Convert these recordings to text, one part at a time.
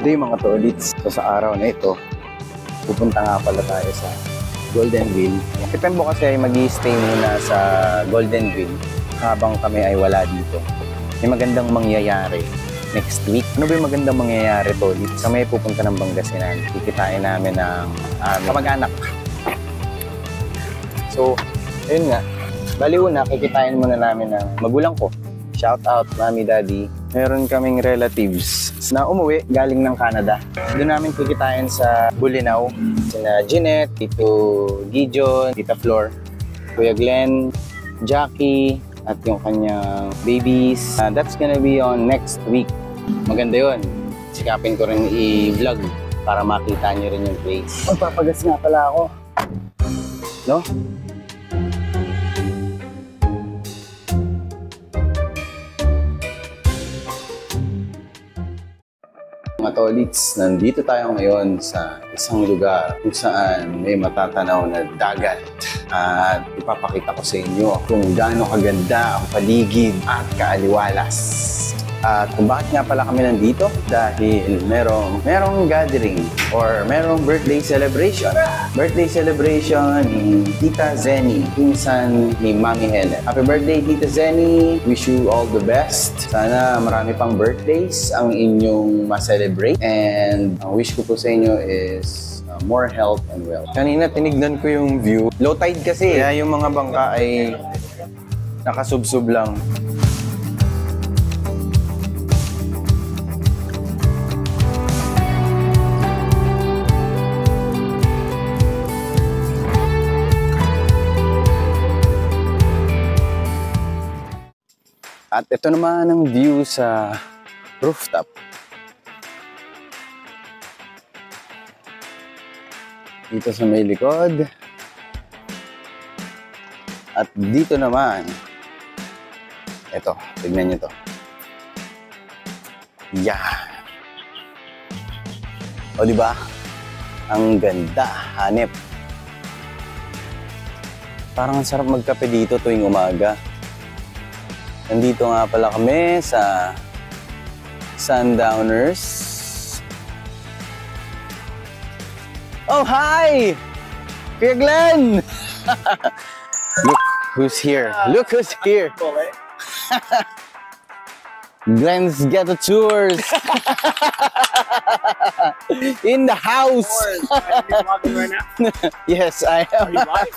Good day mga tolits. So sa araw na ito, pupunta nga pala tayo sa Goldenville. Si Pembo kasi ay mag-i-stay muna sa Goldenville habang kami ay wala dito. May magandang mangyayari next week. Ano ba yung magandang mangyayari, tolits? Kami ay pupunta ng Pangasinan. Kikitain namin ng kamag-anak. So, ayun nga. Bali una, kikitain muna namin ng magulang ko. Shout out, Mami, Daddy. Meron kaming relatives na umuwi galing ng Canada. Doon namin kikitain sa Bulinaw. Sina Jeanette, Tito Gijon, Tita Flor, Kuya Glenn, Jackie, at yung kanyang babies. That's gonna be on next week. Maganda yun. Sikapin ko rin i-vlog para makita nyo rin yung place. Magpapagas nga pala ako. No? Mga tolits, nandito tayo ngayon sa isang lugar kung saan may matatanaw na dagat at ipapakita ko sa inyo kung gaano kaganda ang paligid at kaaliwalas. At kung bakit nga pala kami nandito? Dahil merong gathering or merong birthday celebration. Birthday celebration ni Tita Zenny, pinsan ni Mami Helen. Happy birthday, Tita Zenny! Wish you all the best. Sana marami pang birthdays ang inyong ma-celebrate. And ang wish ko po sa inyo is more health and wealth. Kanina tinignan ko yung view. Low tide kasi, kaya yung mga bangka ay nakasubsob lang. At ito naman ang view sa rooftop. Dito sa may likod. At dito naman. Ito, tignan nyo to. Yan. O diba? Ang ganda, hanep. Parang ang sarap magkape dito tuwing umaga. Nandito nga pala kami sa Sundowners. Oh, hi! Kuya Glenn! Look who's here. Look who's here. Glenn's Ghetto Tours. In the house. Are you vlogging right now? Yes, I am. Are you live?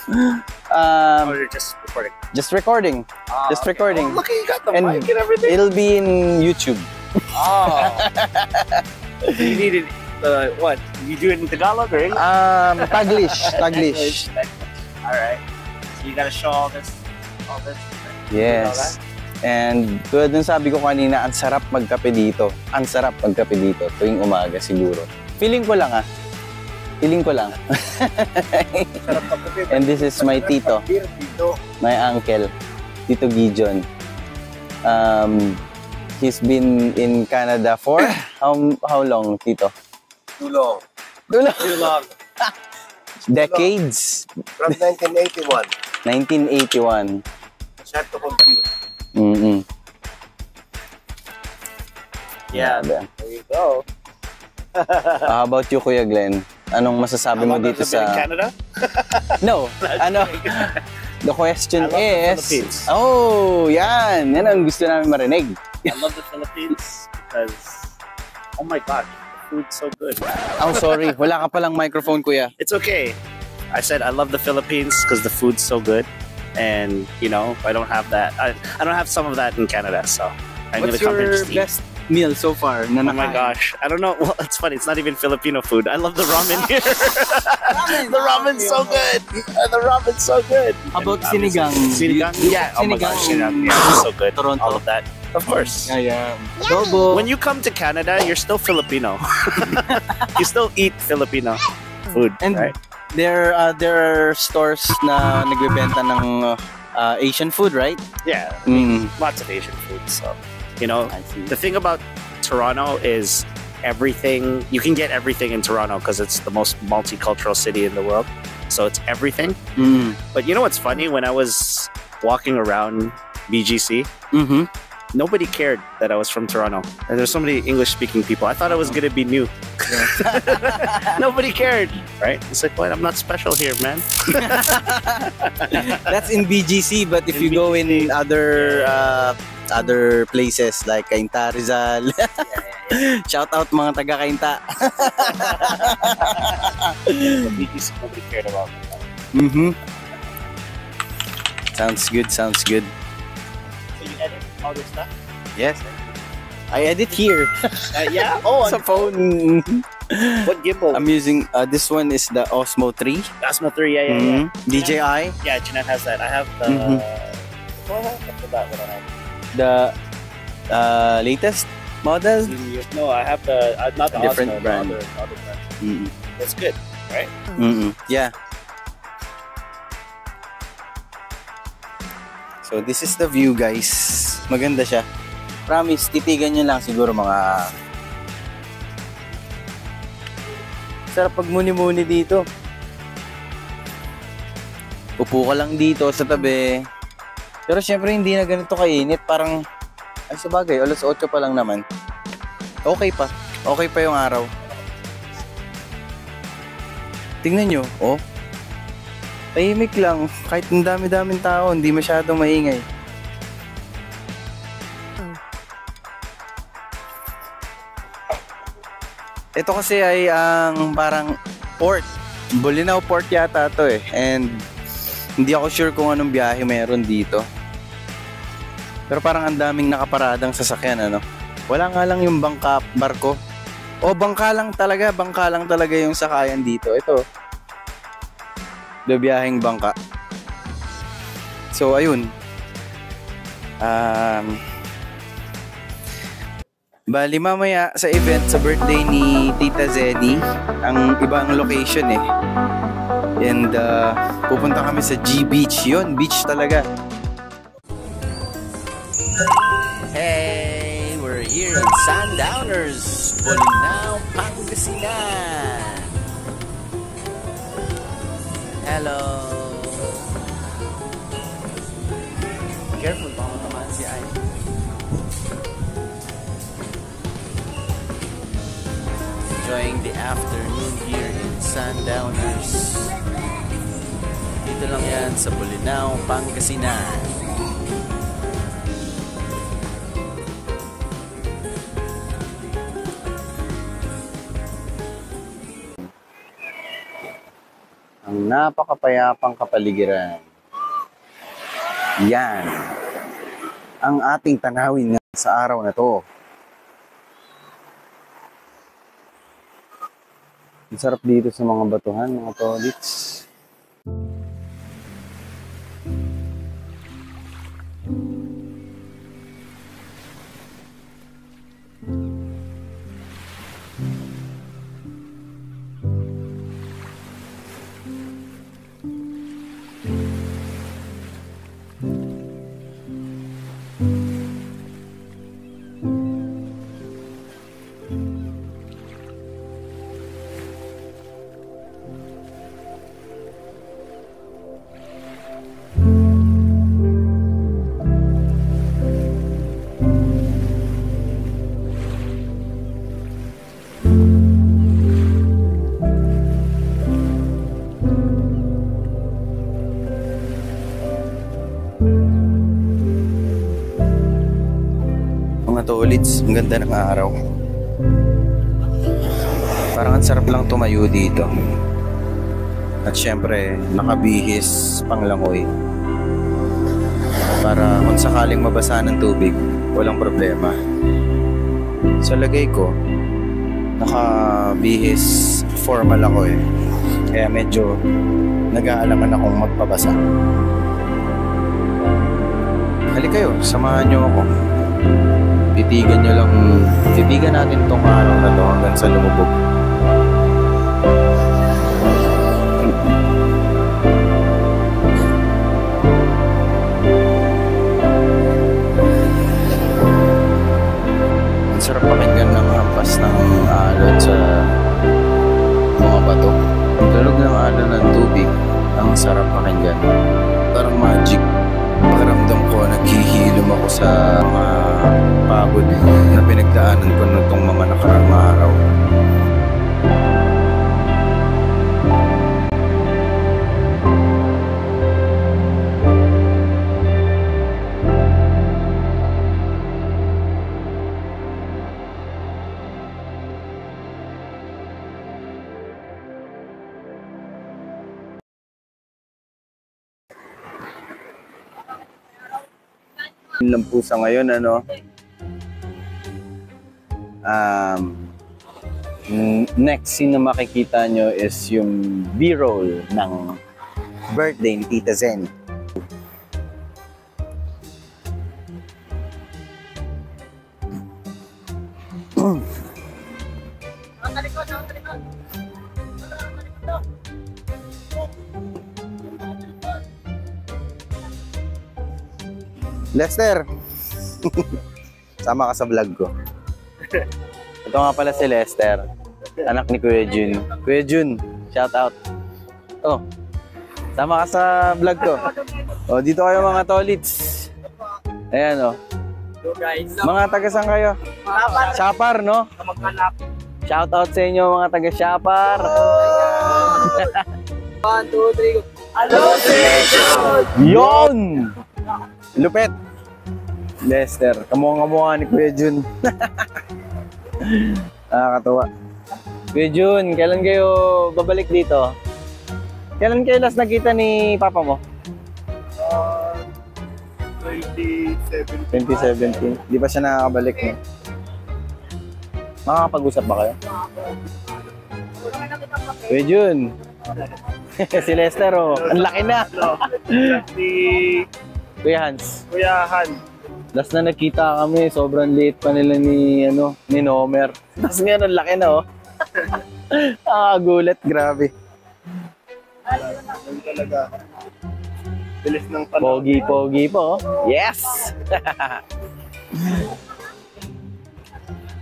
Or you're just recording? Just recording. Just recording. Oh, look, you got the mic and everything. It'll be in YouTube. Oh. You needed what? You do it in Tagalog or English? Taglish. Taglish. All right. So you gotta show all this. Yes. And tulad ng sabi ko kanina, ang sarap magkape dito. Ang sarap magkape dito tuwing umaga siguro. Feeling ko lang Feeling ko lang. And this is my tito. My uncle, Tito Gijon. He's been in Canada for how long, Tito? Too long. Too long. Decades. From 1981. 1981. Hard to compute. Yeah. There you go. How about you, Kuya Glenn? Anong masasabi mo dito sa... Canada? No. Ano? The question is... Philippines. Oh, yan. Yan ang gusto namin marinig. I love the Philippines because, oh my God, the food's so good. Oh, sorry. Wala ka palang microphone, Kuya. It's okay. I said I love the Philippines because the food's so good. And, you know, I don't have that. I don't have some of that in Canada, so I'm going to come here just to eat. Best meal so far? Oh my gosh. I don't know. Well, it's funny. It's not even Filipino food. I love the ramen here. The ramen's so good. The ramen's so good. How about sinigang? Sinigang? Yeah. Oh my gosh. Sinigang. Yeah, it's so good. Toronto. All of that. Of course. Yeah. Adobo. When you come to Canada, you're still Filipino. You still eat Filipino food, And right? there are stores na nagbebenta ng Asian food, right? Yeah. Lots of Asian food. So, you know, the thing about Toronto is everything. You can get everything in Toronto because it's the most multicultural city in the world. So it's everything. But you know what's funny? When I was walking around BGC, nobody cared that I was from Toronto. And there's so many English-speaking people. I thought I was gonna be new. Nobody cared, right? It's like, what? I'm not special here, man. That's in BGC, but if In you go in BGC. other places like Cainta, Rizal, shout out mga taga Cainta. Nobody cared about me. Mm-hmm. Sounds good, sounds good. So you edit all this stuff? Yes. I edit here. Yeah? Oh, Sa phone. what gimbal? I'm using, this one is the Osmo 3. Osmo 3, yeah. Mhm. DJI. Yeah, Jeanette has that. I have the... Mhm. What do I have? I forgot what I have. The latest model. No, I have the... not the Different Osmo, brand. The other brand. Mm-mm. That's good, right? Mm-mm. Yeah. So this is the view, guys. Maganda siya. Promise, titigan nyo lang siguro mga... Sarap pag muni-muni dito. Upo ka lang dito sa tabi. Pero syempre hindi na ganito kainit. Parang, ay sabagay, alas 8 pa lang naman. Okay pa. Okay pa yung araw. Tingnan nyo, oh. Tahimik lang. Kahit ang dami-daming tao, hindi masyadong maingay. Ito kasi ay ang parang port. Bolinao Port yata to eh. And hindi ako sure kung anong biyahe meron dito. Pero parang ang daming nakaparadang sasakyan, ano. Wala nga lang yung bangka, barko. O bangka lang talaga yung sakayan dito. Ito. Biyaheng bangka. So ayun. Bali mamaya sa event sa birthday ni Tita Zenny, ang ibang location eh. And pupunta kami sa G Beach. Yun, beach talaga. Hey, we're here in Sundowners, Bolinao, Pangasinan. Hello. Careful, baka matamaan si Ay. Enjoying the afternoon here in Sundowners. Dito lang yan sa Bolinao, Pangasinan. Ang napakapayapang kapaligiran. Yan. Ang ating tanawin nga sa araw na to. Ang sarap dito sa mga batuhan, mga tolits. Mga tolits, ang ganda ng araw. Parang ang sarap lang tumayo dito. At syempre, nakabihis panglangoy. Para kung sakaling mabasa ng tubig, walang problema. Sa lagay ko, nakabihis formal ako eh. Kaya medyo nag-aalangan akong magpabasa. Halika kayo, samahan nyo ako. Titigan natin tong araw na to hanggang sa lumubog. Ang sarap pakinggan ng hampas ng alon sa mga bato. Tunog ng alon ng tubig, ang sarap pakinggan. Parang magic. Pakiramdam ko, naghihilom ako sa mga pagod na pinagdaanan ko nitong mga nakaraang araw. Yun lang po sa ngayon, ano. Next scene na makikita nyo is yung B-roll ng birthday ni Tita Zen. Lester! Sama ka sa vlog ko. Ito nga pala si Lester, anak ni Kuya Jun. Kuya Jun, shout out. Oh, sama ka sa vlog ko. Oh, dito kayo mga tolits. Ayan oh. Mga taga saan kayo? Siapar, no? Shout out sa inyo mga taga Siapar. 1, 2, 3, go. Hello, Yon! Lupet! Lester, kamukha ni Kuya Jun. Nakakatawa. Kuya Jun, kailan kayo babalik dito? Kailan kayo last nakita ni Papa mo? 2017. Di ba siya nakakabalik mo? Makakapag-usap ba kayo? Kuya Jun! Si Lester, oh. Ang laki na! Si Kuya Hans. Kuya Han. Last na nakita kami, sobrang liit pa nila ni Nomer. Tapos ngayon, ang laki na, oh. Gulat, grabe. Talaga. Bilis ng panahon. Pogi po, oh. Yes!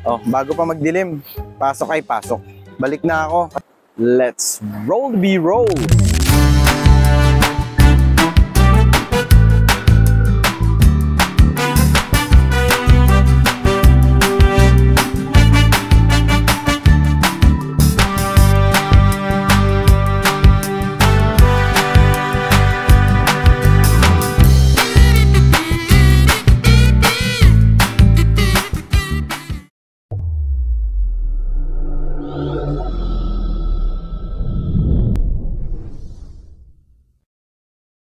Oh, bago pa magdilim, pasok ay pasok. Balik na ako. Let's roll the B-roll!